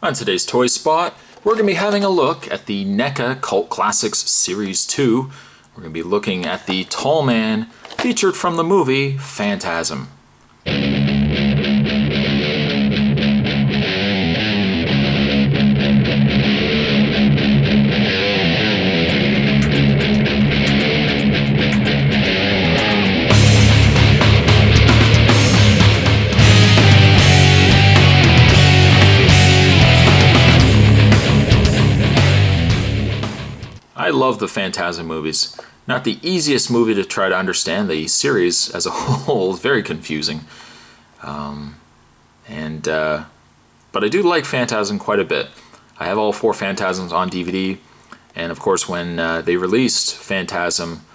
On today's Toy Spot, we're going to be having a look at the Neca Cult Classics Series 2. We're going to be looking at the Tall Man featured from the movie Phantasm. I love the Phantasm movies. Not the easiest movie to try to understand. The series as a whole is very confusing. But I do like Phantasm quite a bit. I have all 4 Phantasms on DVD, and of course when they released Phantasm,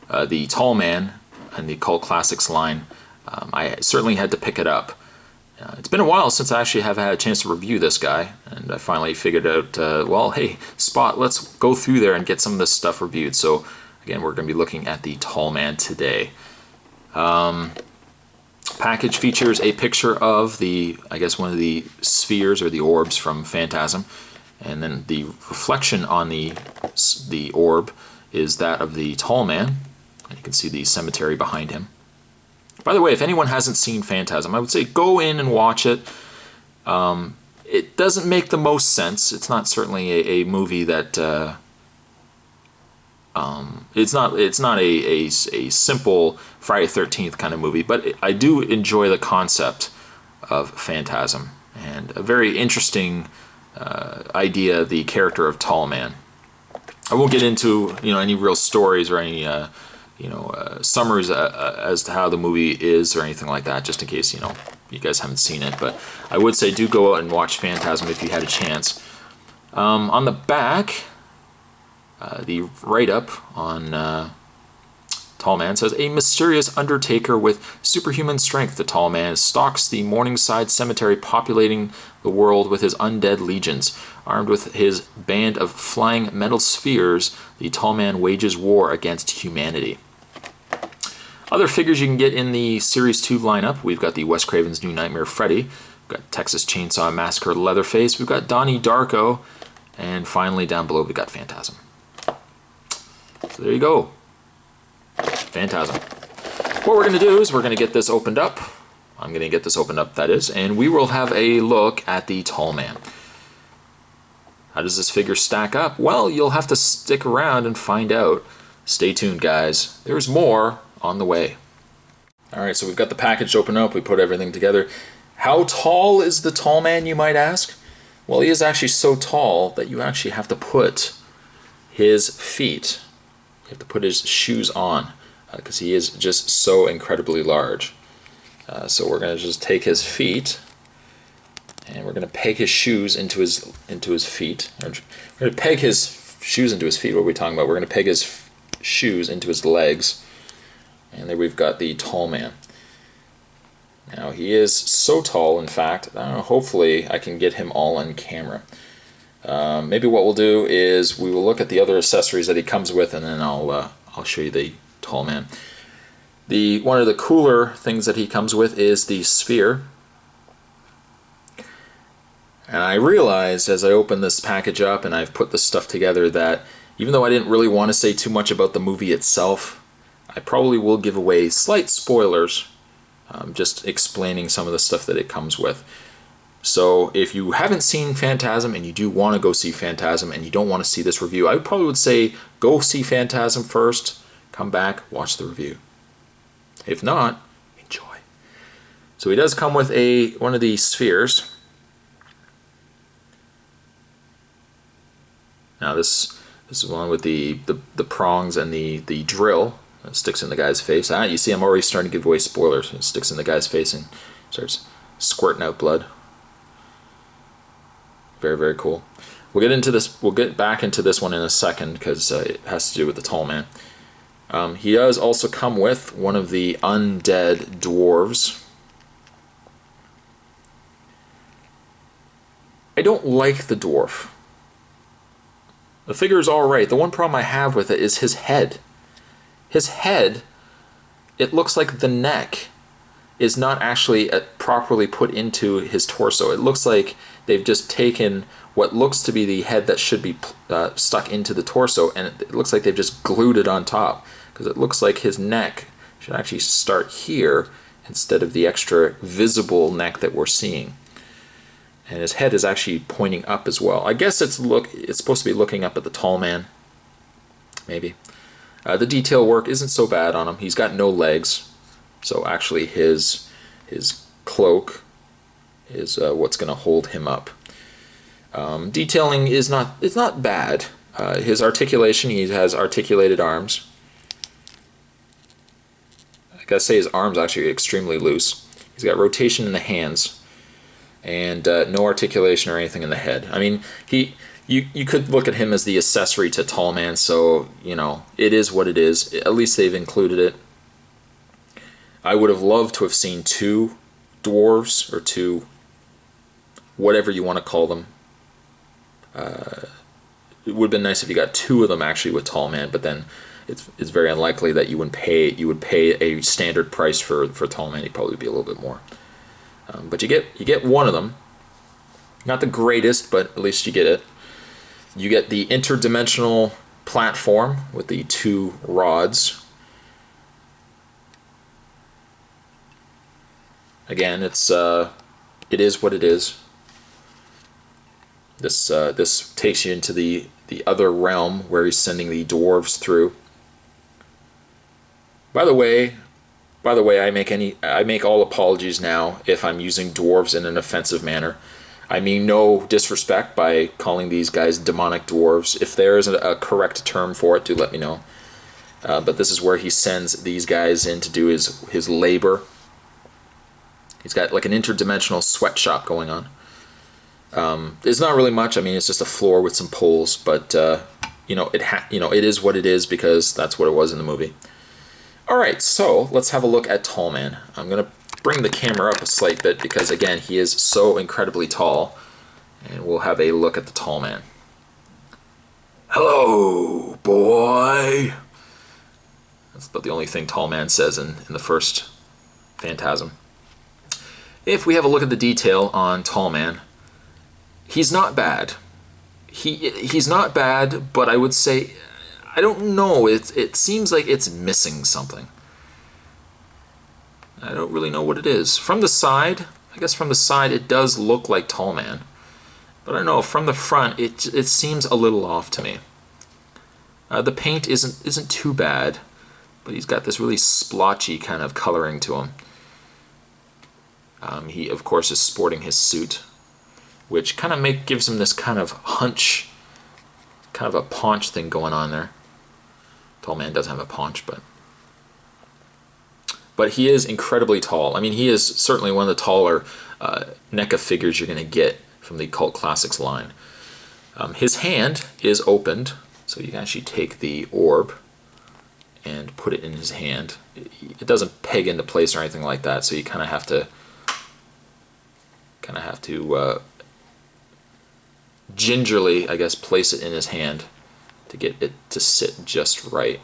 the Tall Man and the Cult Classics line, I certainly had to pick it up. It's been a while since I actually have had a chance to review this guy, and I finally figured out, well, hey, Spot, let's go through there and get some of this stuff reviewed. So, again, we're going to be looking at the Tall Man today. Package features a picture of the, I guess, one of the spheres or the orbs from Phantasm, and then the reflection on the orb is that of the Tall Man, and you can see the cemetery behind him. By the way, if anyone hasn't seen Phantasm, I would say go in and watch it. It doesn't make the most sense. It's not certainly a movie that it's not a simple Friday the 13th kind of movie, but I do enjoy the concept of Phantasm and a very interesting idea, the character of Tall Man. I won't get into any real stories or any summaries as to how the movie is or anything like that, just in case you guys haven't seen it. But I would say do go out and watch Phantasm if you had a chance. On the back, the write-up on Tall Man says, a mysterious undertaker with superhuman strength, the Tall Man stalks the Morningside Cemetery, populating the world with his undead legions. Armed with his band of flying metal spheres, the Tall Man wages war against humanity. Other figures you can get in the Series 2 lineup, we've got the Wes Craven's New Nightmare Freddy, we've got Texas Chainsaw Massacre Leatherface, we've got Donnie Darko, and finally down below we've got Phantasm. So there you go. Phantasm. What we're going to do is we're going to get this opened up. I'm going to get this opened up, that is, and we will have a look at the Tall Man. How does this figure stack up? Well, you'll have to stick around and find out. Stay tuned, guys. There's more on the way. Alright, so we've got the package open up. We put everything together. How tall is the Tall Man, you might ask? Well, he is actually so tall that you actually have to put his feet, you have to put his shoes on, because he is just so incredibly large. So we're going to just take his feet, and we're going to peg his shoes into his feet. We're going to peg his shoes into his feet. What are we talking about? We're going to peg his shoes into his legs. And there we've got the Tall Man. Now he is so tall, in fact, hopefully I can get him all on camera. Maybe what we'll do is we will look at the other accessories that he comes with, and then I'll show you the Tall Man. One of the cooler things that he comes with is the sphere. And I realized as I opened this package up and I've put this stuff together that even though I didn't really want to say too much about the movie itself, I probably will give away slight spoilers, just explaining some of the stuff that it comes with. So if you haven't seen Phantasm and you do want to go see Phantasm and you don't want to see this review, I probably would say go see Phantasm first, come back, watch the review. If not, enjoy. So he does come with one of these spheres. Now this is one with the prongs and the drill. It sticks in the guy's face. You see I'm already starting to give away spoilers. It sticks in the guy's face and starts squirting out blood. Very, very cool. We'll get back into this one in a second because it has to do with the Tall Man. He does also come with one of the undead dwarves. I don't like the dwarf. The figure is alright. The one problem I have with it is his head. His head, it looks like the neck is not actually properly put into his torso. It looks like they've just taken what looks to be the head that should be stuck into the torso, and it looks like they've just glued it on top, because it looks like his neck should actually start here instead of the extra visible neck that we're seeing. And his head is actually pointing up as well. I guess it's supposed to be looking up at the tall man, maybe. The detail work isn't so bad on him. He's got no legs, so actually his cloak is what's going to hold him up. Detailing is not bad. His articulation, he has articulated arms. I gotta say his arms actually are extremely loose. He's got rotation in the hands, and no articulation or anything in the head. I mean, you could look at him as the accessory to Tall Man, so, you know, it is what it is. At least they've included it. I would have loved to have seen 2 dwarves, or 2, whatever you want to call them. It would have been nice if you got 2 of them actually with Tall Man, but then it's very unlikely that you would pay a standard price for Tall Man. He'd probably be a little bit more. But you get one of them. Not the greatest, but at least you get it. You get the Interdimensional Platform with the 2 rods. Again, it is what it is. This takes you into the other realm where he's sending the dwarves through. By the way, I make all apologies now if I'm using dwarves in an offensive manner. I mean no disrespect by calling these guys demonic dwarves. If there is a correct term for it, do let me know. But this is where he sends these guys in to do his labor. He's got like an interdimensional sweatshop going on. It's not really much. I mean, it's just a floor with some poles, but you know, it is what it is, because that's what it was in the movie. All right, so let's have a look at Tall Man. I'm gonna bring the camera up a slight bit because, again, he is so incredibly tall, and we'll have a look at the Tall Man. Hello, boy. That's about the only thing Tall Man says in the first Phantasm. If we have a look at the detail on Tall Man, he's not bad. He's not bad, but I would say, I don't know, it seems like it's missing something. I don't really know what it is. From the side, I guess from the side it does look like Tall Man. But I don't know, from the front it seems a little off to me. The paint isn't too bad, but he's got this really splotchy kind of coloring to him. He, of course, is sporting his suit, which kind of gives him this kind of hunch, kind of a paunch thing going on there. Tall Man doesn't have a paunch, but he is incredibly tall. I mean, he is certainly one of the taller NECA figures you're going to get from the Cult Classics line. His hand is opened, so you can actually take the orb and put it in his hand. It doesn't peg into place or anything like that, so you kind of have to gingerly, I guess, place it in his hand to get it to sit just right.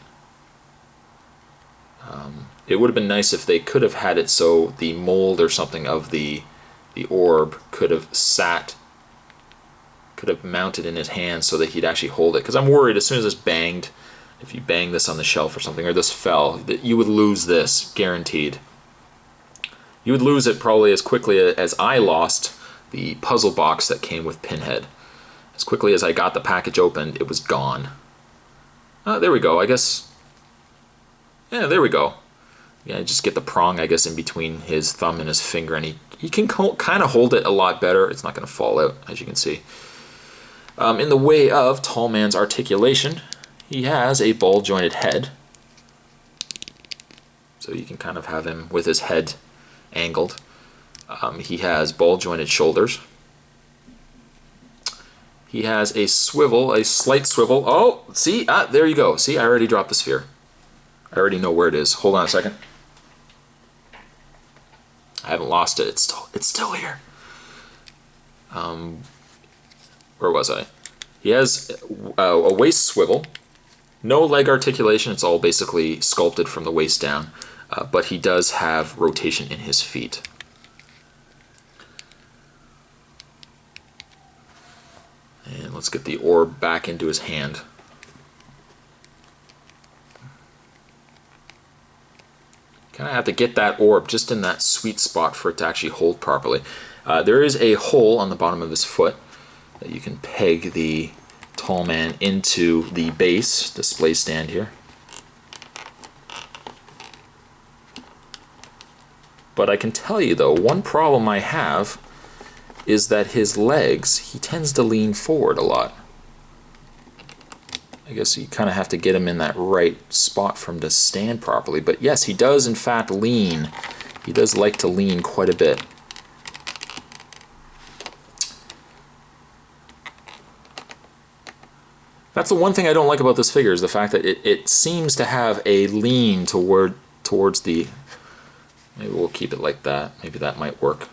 It would have been nice if they could have had it so the mold or something of the orb could have mounted in his hand so that he'd actually hold it. Because I'm worried as soon as this banged, if you bang this on the shelf or something, or this fell, that you would lose this, guaranteed. You would lose it probably as quickly as I lost the puzzle box that came with Pinhead. As quickly as I got the package opened, it was gone. There we go, I guess. Yeah, there we go. Yeah, just get the prong, I guess, in between his thumb and his finger, and he can kind of hold it a lot better. It's not going to fall out, as you can see. In the way of Tall Man's articulation, he has a ball-jointed head. So you can kind of have him with his head angled. He has ball-jointed shoulders. He has a slight swivel. Oh, see? There you go. See, I already dropped the sphere. I already know where it is. Hold on a second. I haven't lost it. It's still here. Where was I? He has a waist swivel. No leg articulation. It's all basically sculpted from the waist down. but he does have rotation in his feet. And let's get the orb back into his hand. Kind of have to get that orb just in that sweet spot for it to actually hold properly. There is a hole on the bottom of his foot that you can peg the tall man into the base display stand here. But I can tell you though, one problem I have is that his legs, he tends to lean forward a lot. I guess you kind of have to get him in that right spot for him to stand properly. But yes, he does in fact lean. He does like to lean quite a bit. That's the one thing I don't like about this figure, is the fact that it seems to have a lean towards the... Maybe we'll keep it like that. Maybe that might work.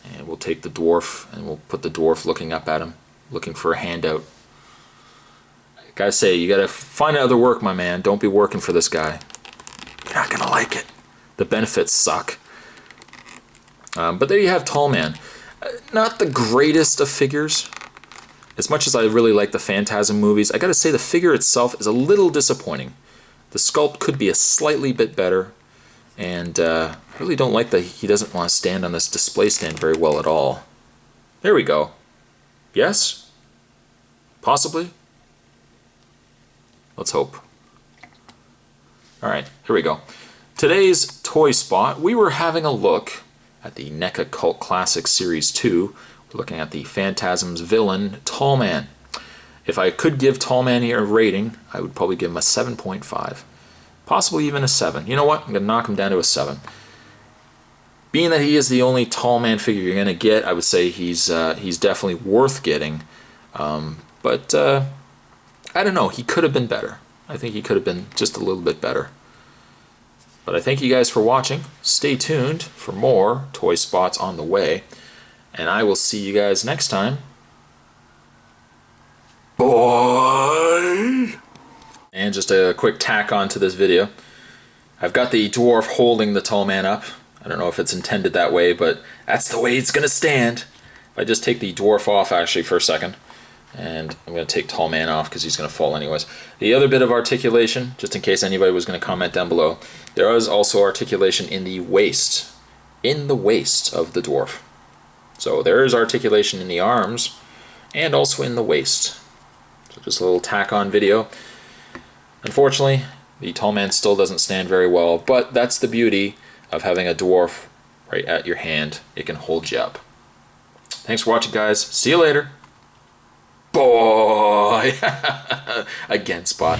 And we'll take the dwarf and we'll put the dwarf looking up at him, looking for a handout. Gotta say, you gotta find other work, my man. Don't be working for this guy. You're not gonna like it. The benefits suck. But there you have Tall Man. Not the greatest of figures. As much as I really like the Phantasm movies, I gotta say the figure itself is a little disappointing. The sculpt could be a slightly bit better, and I really don't like that he doesn't want to stand on this display stand very well at all. There we go. Yes? Possibly? Let's hope. Alright, here we go. Today's toy spot, we were having a look at the Neca Cult Classics Series 2. We're looking at the Phantasm's villain, Tall Man. If I could give Tall Man here a rating, I would probably give him a 7.5. Possibly even a 7. You know what? I'm going to knock him down to a 7. Being that he is the only Tall Man figure you're going to get, I would say he's definitely worth getting. But I don't know. He could have been better. I think he could have been just a little bit better. But I thank you guys for watching. Stay tuned for more toy spots on the way. And I will see you guys next time. Bye! And just a quick tack on to this video. I've got the dwarf holding the Tall Man up. I don't know if it's intended that way, but that's the way it's going to stand. If I just take the dwarf off actually for a second, and I'm going to take Tall Man off because he's going to fall anyways. The other bit of articulation, just in case anybody was going to comment down below, there is also articulation in the waist. In the waist of the dwarf. So there is articulation in the arms and also in the waist. So just a little tack on video. Unfortunately, the Tall Man still doesn't stand very well, but that's the beauty of having a dwarf right at your hand. It can hold you up. Thanks for watching, guys. See you later. Boy! Again, Spot.